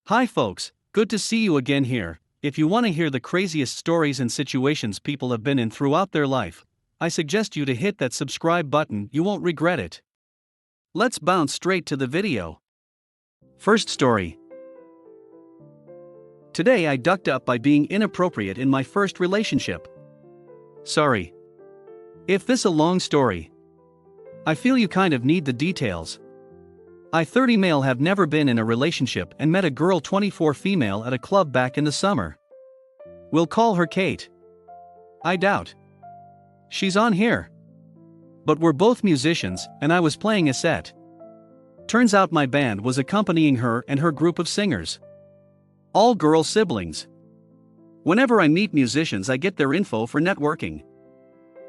Hi folks, good to see you again here. If you want to hear the craziest stories and situations people have been in throughout their life, I suggest you to hit that subscribe button, you won't regret it. Let's bounce straight to the video. First story. Today I ducked up by being inappropriate in my first relationship. Sorry. If this a long story, I feel you kind of need the details. I 30 male have never been in a relationship and met a girl 24 female at a club back in the summer. We'll call her Kate. I doubt she's on here. But we're both musicians, and I was playing a set. Turns out my band was accompanying her and her group of singers. All girl siblings. Whenever I meet musicians, I get their info for networking.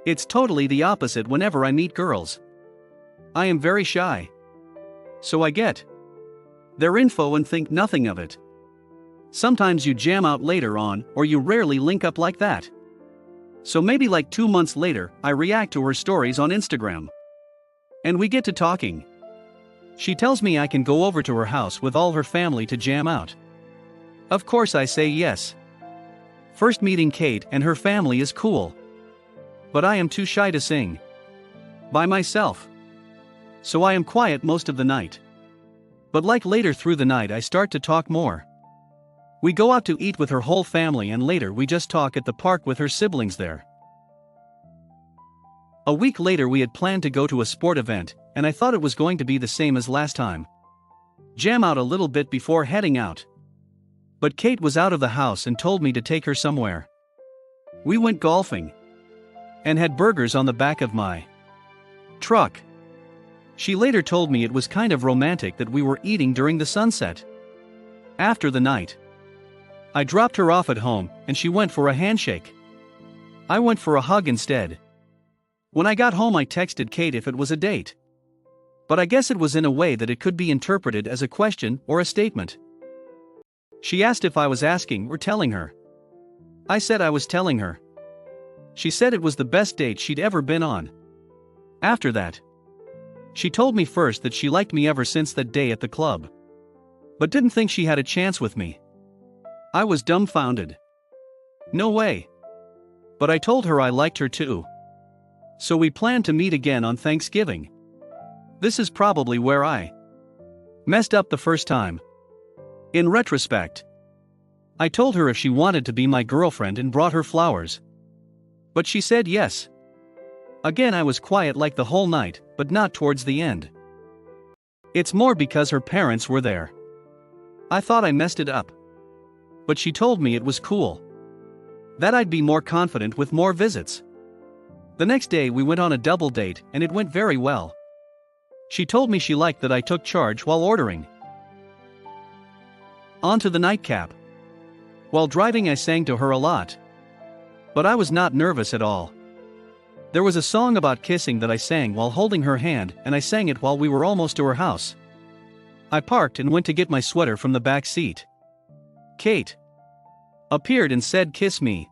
It's totally the opposite whenever I meet girls. I am very shy. So I get their info and think nothing of it. Sometimes you jam out later on, or you rarely link up like that. So maybe like 2 months later, I react to her stories on Instagram. And we get to talking. She tells me I can go over to her house with all her family to jam out. Of course I say yes. First meeting Kate and her family is cool. But I am too shy to sing by myself. So I am quiet most of the night. But like later through the night I start to talk more. We go out to eat with her whole family and later we just talk at the park with her siblings there. A week later we had planned to go to a sport event, and I thought it was going to be the same as last time. Jam out a little bit before heading out. But Kate was out of the house and told me to take her somewhere. We went golfing. And had burgers on the back of my truck. She later told me it was kind of romantic that we were eating during the sunset. After the night, I dropped her off at home, and she went for a handshake. I went for a hug instead. When I got home I texted Kate if it was a date. But I guess it was in a way that it could be interpreted as a question or a statement. She asked if I was asking or telling her. I said I was telling her. She said it was the best date she'd ever been on. After that, she told me first that she liked me ever since that day at the club. But didn't think she had a chance with me. I was dumbfounded. No way. But I told her I liked her too. So we planned to meet again on Thanksgiving. This is probably where I messed up the first time. In retrospect, I told her if she wanted to be my girlfriend and brought her flowers. But she said yes. Again I was quiet like the whole night, but not towards the end. It's more because her parents were there. I thought I messed it up. But she told me it was cool. That I'd be more confident with more visits. The next day we went on a double date and it went very well. She told me she liked that I took charge while ordering. On to the nightcap. While driving I sang to her a lot. But I was not nervous at all. There was a song about kissing that I sang while holding her hand, and I sang it while we were almost to her house. I parked and went to get my sweater from the back seat. Kate appeared and said, "Kiss me."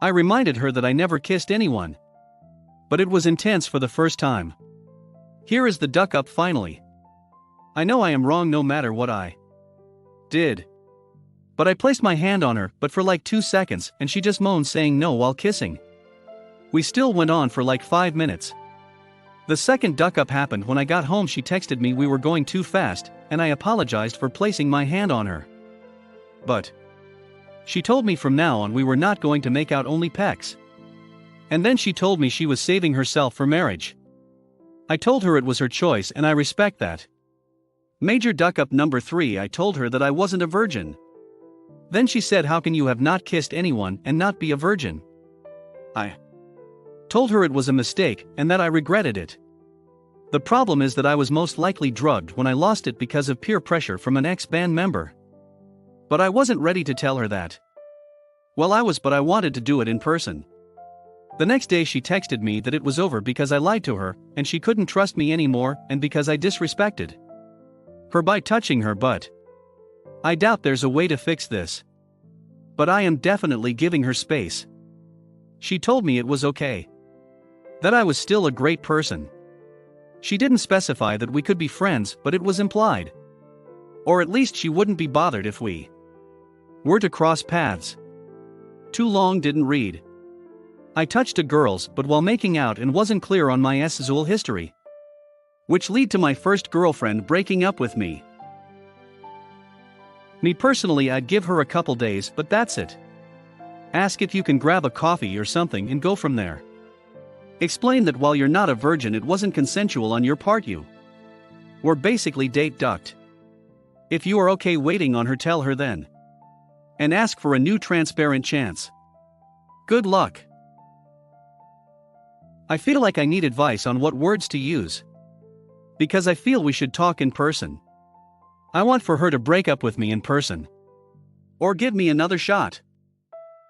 I reminded her that I never kissed anyone. But it was intense for the first time. Here is the duck up finally. I know I am wrong no matter what I did. But I placed my hand on her, but for like 2 seconds, and she just moaned saying no while kissing. We still went on for like 5 minutes. The second duck up happened when I got home. She texted me we were going too fast, and I apologized for placing my hand on her. But she told me from now on we were not going to make out, only pecks. And then she told me she was saving herself for marriage. I told her it was her choice and I respect that. Major duck up number 3, I told her that I wasn't a virgin. Then she said, "How can you have not kissed anyone and not be a virgin?" I told her it was a mistake and that I regretted it. The problem is that I was most likely drugged when I lost it because of peer pressure from an ex-band member. But I wasn't ready to tell her that. Well, I was, but I wanted to do it in person. The next day she texted me that it was over because I lied to her and she couldn't trust me anymore, and because I disrespected her by touching her, but I doubt there's a way to fix this. But I am definitely giving her space. She told me it was okay. That I was still a great person. She didn't specify that we could be friends, but it was implied. Or at least she wouldn't be bothered if we were to cross paths. Too long didn't read. I touched a girl's but while making out and wasn't clear on my sexual history. Which lead to my first girlfriend breaking up with me. Me personally, I'd give her a couple days, but that's it. Ask if you can grab a coffee or something and go from there. Explain that while you're not a virgin, it wasn't consensual on your part, you were basically date ducked. If you are okay waiting on her, tell her then. And ask for a new transparent chance. Good luck. I feel like I need advice on what words to use. Because I feel we should talk in person. I want for her to break up with me in person. Or give me another shot.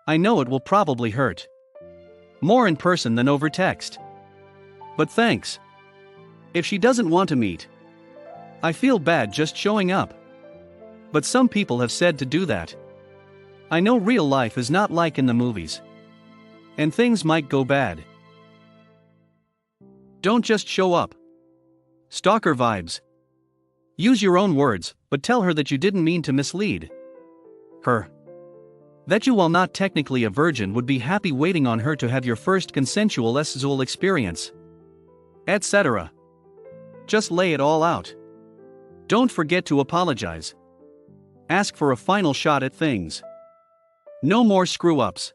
I know it will probably hurt. More in person than over text. But thanks. If she doesn't want to meet, I feel bad just showing up. But some people have said to do that. I know real life is not like in the movies. And things might go bad. Don't just show up. Stalker vibes. Use your own words, but tell her that you didn't mean to mislead her. That you, while not technically a virgin, would be happy waiting on her to have your first consensual sexual experience. Etc. Just lay it all out. Don't forget to apologize. Ask for a final shot at things. No more screw-ups.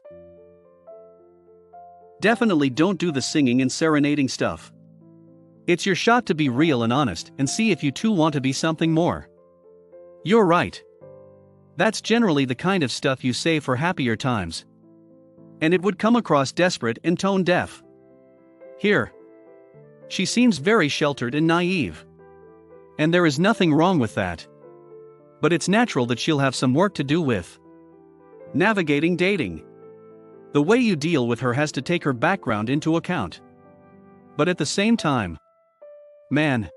Definitely don't do the singing and serenading stuff. It's your shot to be real and honest and see if you two want to be something more. You're right. That's generally the kind of stuff you say for happier times. And it would come across desperate and tone deaf. Here. She seems very sheltered and naive. And there is nothing wrong with that. But it's natural that she'll have some work to do with navigating dating. The way you deal with her has to take her background into account. But at the same time, man,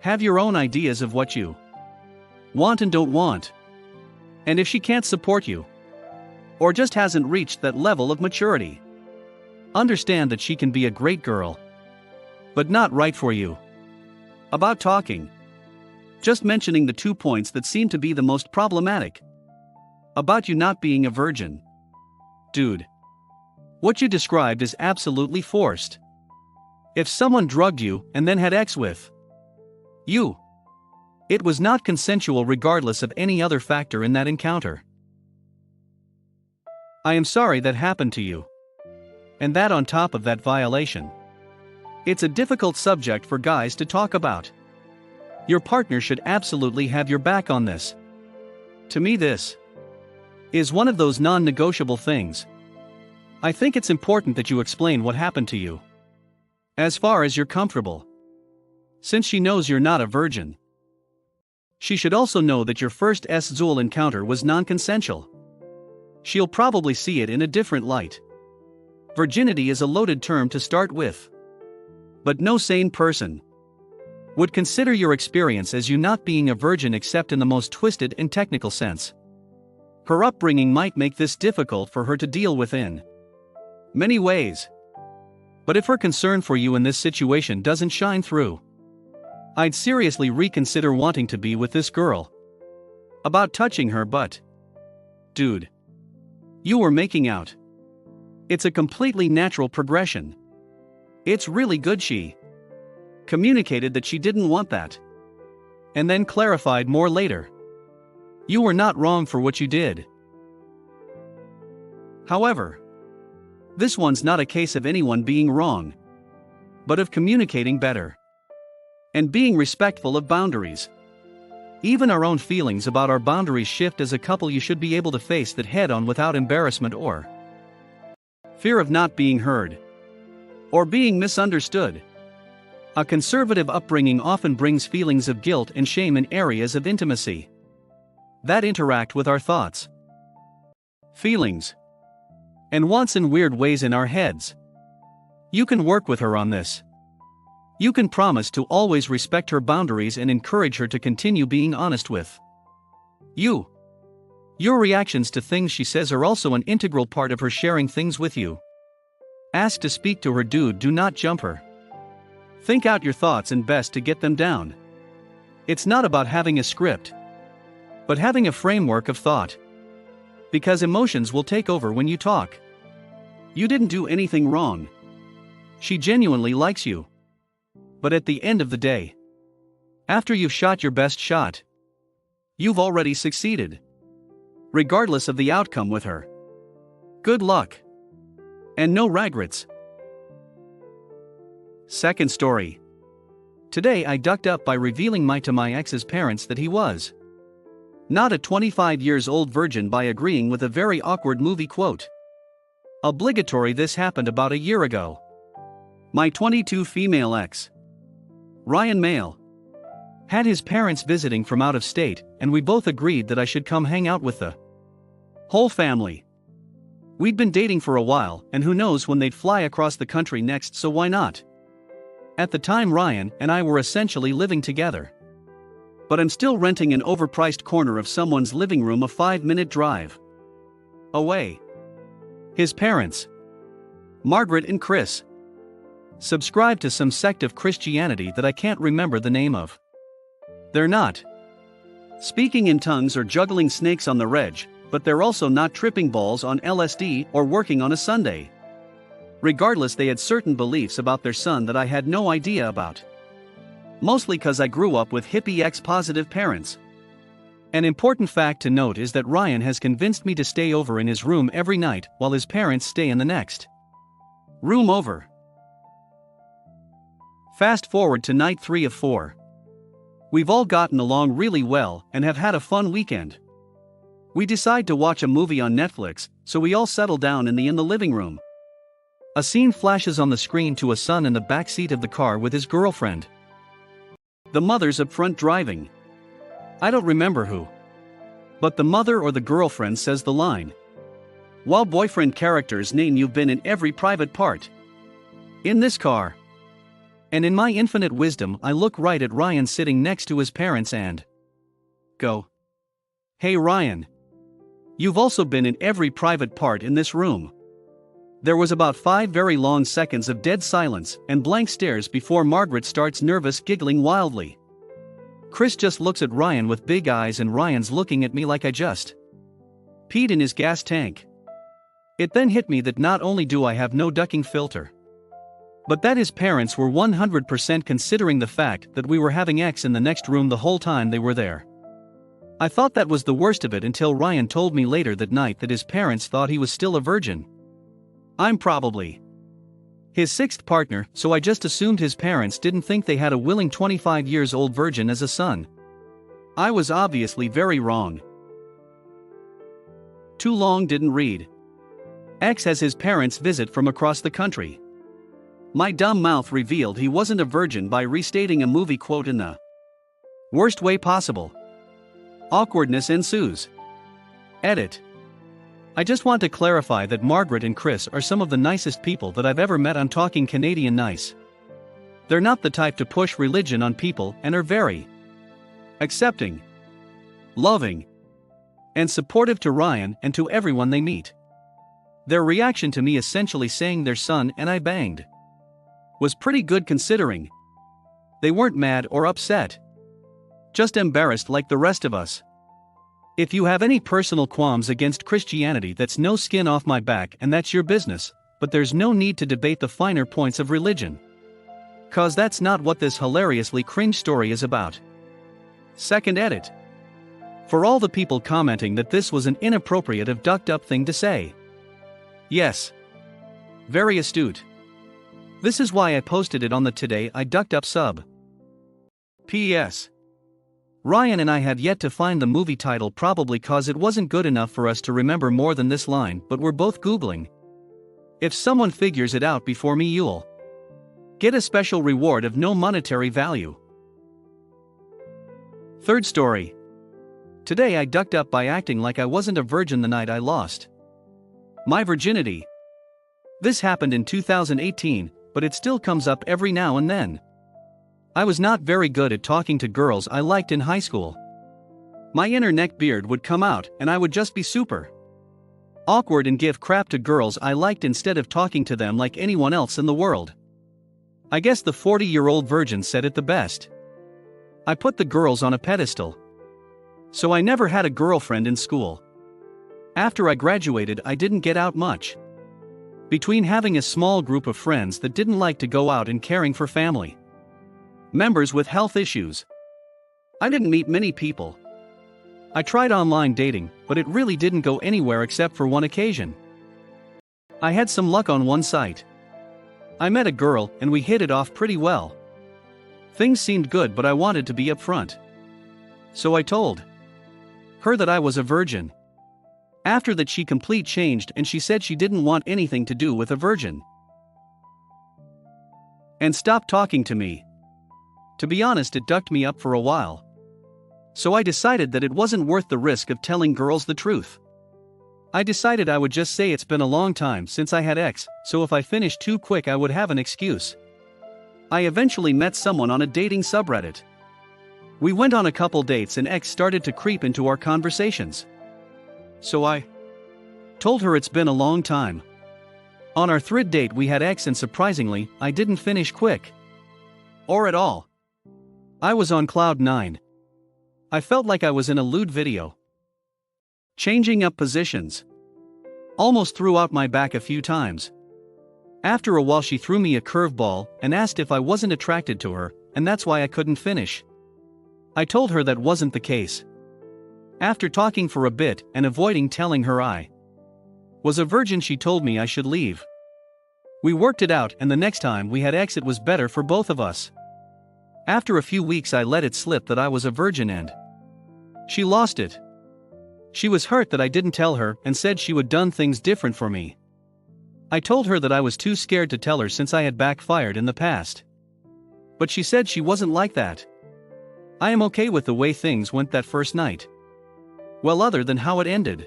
have your own ideas of what you want and don't want. And if she can't support you, or just hasn't reached that level of maturity, understand that she can be a great girl, but not right for you. About talking. Just mentioning the 2 points that seem to be the most problematic. About you not being a virgin. Dude. What you described is absolutely forced. If someone drugged you and then had sex with you, it was not consensual regardless of any other factor in that encounter. I am sorry that happened to you. And that on top of that violation. It's a difficult subject for guys to talk about. Your partner should absolutely have your back on this. To me, this is one of those non-negotiable things. I think it's important that you explain what happened to you. As far as you're comfortable. Since she knows you're not a virgin. She should also know that your first sexual encounter was non-consensual. She'll probably see it in a different light. Virginity is a loaded term to start with. But no sane person would consider your experience as you not being a virgin except in the most twisted and technical sense. Her upbringing might make this difficult for her to deal with in many ways. But if her concern for you in this situation doesn't shine through, I'd seriously reconsider wanting to be with this girl. About touching her butt. Dude. You were making out. It's a completely natural progression. It's really good she communicated that she didn't want that. And then clarified more later. You were not wrong for what you did. However, this one's not a case of anyone being wrong, but of communicating better. And being respectful of boundaries. Even our own feelings about our boundaries shift as a couple. You should be able to face that head on without embarrassment or fear of not being heard. Or being misunderstood. A conservative upbringing often brings feelings of guilt and shame in areas of intimacy that interact with our thoughts, feelings, and wants in weird ways in our heads. You can work with her on this. You can promise to always respect her boundaries and encourage her to continue being honest with you. Your reactions to things she says are also an integral part of her sharing things with you. Ask to speak to her, dude, do not jump her. Think out your thoughts and best to get them down. It's not about having a script. but having a framework of thought. Because emotions will take over when you talk. You didn't do anything wrong. She genuinely likes you. But at the end of the day, after you've shot your best shot, you've already succeeded. Regardless of the outcome with her. Good luck. And no regrets. Second story. Today I ducked up by revealing to my ex's parents that he was not a 25 years old virgin by agreeing with a very awkward movie quote. Obligatory. This happened about a year ago. My 22 female ex, Ryan male, had his parents visiting from out of state, and we both agreed that I should come hang out with the whole family. We'd been dating for a while, and who knows when they'd fly across the country next, so why not? At the time Ryan and I were essentially living together. But I'm still renting an overpriced corner of someone's living room a 5-minute drive away. His parents, Margaret and Chris, subscribe to some sect of Christianity that I can't remember the name of. They're not speaking in tongues or juggling snakes on the reg, but they're also not tripping balls on LSD or working on a Sunday. Regardless, they had certain beliefs about their son that I had no idea about. Mostly cause I grew up with hippie ex-positive parents. An important fact to note is that Ryan has convinced me to stay over in his room every night while his parents stay in the next room over. Fast forward to night 3 of 4. We've all gotten along really well and have had a fun weekend. We decide to watch a movie on Netflix, so we all settle down in the living room. A scene flashes on the screen to a son in the back seat of the car with his girlfriend. The mother's up front driving. I don't remember who. But the mother or the girlfriend says the line, "While boyfriend character's name, you've been in every private part in this car." And in my infinite wisdom, I look right at Ryan sitting next to his parents and go, "Hey Ryan, you've also been in every private part in this room." There was about 5 very long seconds of dead silence and blank stares before Margaret starts nervous giggling wildly. Chris just looks at Ryan with big eyes, and Ryan's looking at me like I just peed in his gas tank. It then hit me that not only do I have no ducking filter, but that his parents were 100% considering the fact that we were having X in the next room the whole time they were there. I thought that was the worst of it until Ryan told me later that night that his parents thought he was still a virgin. I'm probably his 6th partner, so I just assumed his parents didn't think they had a willing 25 years old virgin as a son. I was obviously very wrong. Too long didn't read. X has his parents visit from across the country. My dumb mouth revealed he wasn't a virgin by restating a movie quote in the worst way possible. Awkwardness ensues. Edit. I just want to clarify that Margaret and Chris are some of the nicest people that I've ever met. I'm talking Canadian nice. They're not the type to push religion on people and are very accepting, loving, and supportive to Ryan and to everyone they meet. Their reaction to me essentially saying their son and I banged was pretty good considering. They weren't mad or upset. Just embarrassed like the rest of us. If you have any personal qualms against Christianity, that's no skin off my back and that's your business, but there's no need to debate the finer points of religion. Cause that's not what this hilariously cringe story is about. Second edit. For all the people commenting that this was an inappropriate or ducked up thing to say. Yes. Very astute. This is why I posted it on the Today I Ducked Up sub. P.S. Ryan and I had yet to find the movie title, probably cause it wasn't good enough for us to remember more than this line, but we're both Googling. If someone figures it out before me, you'll get a special reward of no monetary value. Third story. Today I ducked up by acting like I wasn't a virgin the night I lost my virginity. This happened in 2018, but it still comes up every now and then. I was not very good at talking to girls I liked in high school. My inner neck beard would come out and I would just be super awkward and give crap to girls I liked instead of talking to them like anyone else in the world. I guess the 40-year-old virgin said it the best. I put the girls on a pedestal. So I never had a girlfriend in school. After I graduated, I didn't get out much. Between having a small group of friends that didn't like to go out and caring for family members with health issues, I didn't meet many people. I tried online dating, but it really didn't go anywhere except for one occasion. I had some luck on one site. I met a girl and we hit it off pretty well. Things seemed good, but I wanted to be upfront. So I told her that I was a virgin. After that, she completely changed and she said she didn't want anything to do with a virgin and stopped talking to me. To be honest, it ducked me up for a while. So I decided that it wasn't worth the risk of telling girls the truth. I decided I would just say it's been a long time since I had X, so if I finished too quick I would have an excuse. I eventually met someone on a dating subreddit. We went on a couple dates and X started to creep into our conversations. So I told her it's been a long time. On our third date we had X and surprisingly, I didn't finish quick. Or at all. I was on cloud 9. I felt like I was in a lewd video. Changing up positions. Almost threw out my back a few times. After a while she threw me a curveball and asked if I wasn't attracted to her, and that's why I couldn't finish. I told her that wasn't the case. After talking for a bit and avoiding telling her I was a virgin, she told me I should leave. We worked it out and the next time we had X it was better for both of us. After a few weeks I let it slip that I was a virgin and she lost it. She was hurt that I didn't tell her and said she would done things different for me. I told her that I was too scared to tell her since I had backfired in the past. But she said she wasn't like that. I am okay with the way things went that first night. Well, other than how it ended.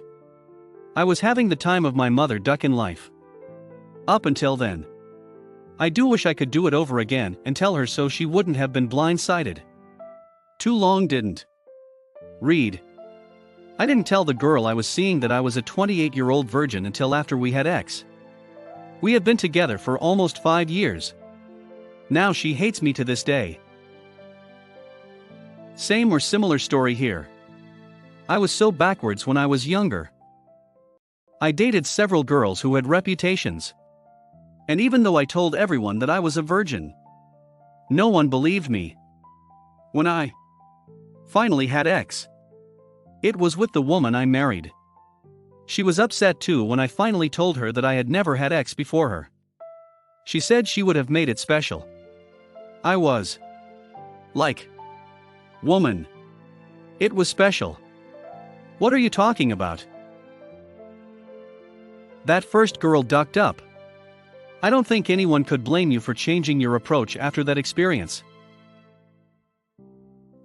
I was having the time of my mother duck in life. Up until then. I do wish I could do it over again and tell her so she wouldn't have been blindsided. Too long didn't read. I didn't tell the girl I was seeing that I was a 28-year-old virgin until after we had X. We had been together for almost 5 years. Now she hates me to this day. Same or similar story here. I was so backwards when I was younger. I dated several girls who had reputations. And even though I told everyone that I was a virgin, no one believed me. When I finally had X, it was with the woman I married. She was upset too when I finally told her that I had never had X before her. She said she would have made it special. I was like, woman, it was special. What are you talking about? That first girl ducked up. I don't think anyone could blame you for changing your approach after that experience.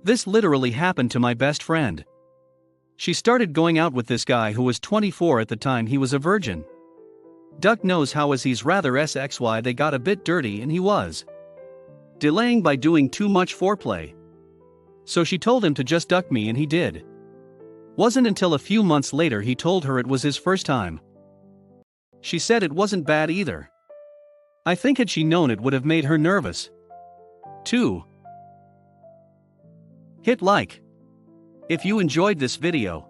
This literally happened to my best friend. She started going out with this guy who was 24 at the time he was a virgin. Duck knows how as he's rather SXY they got a bit dirty and he was delaying by doing too much foreplay. So she told him to just duck me and he did. Wasn't until a few months later he told her it was his first time. She said it wasn't bad either. I think had she known it would have made her nervous. 2. Hit like if you enjoyed this video.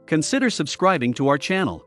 Consider subscribing to our channel.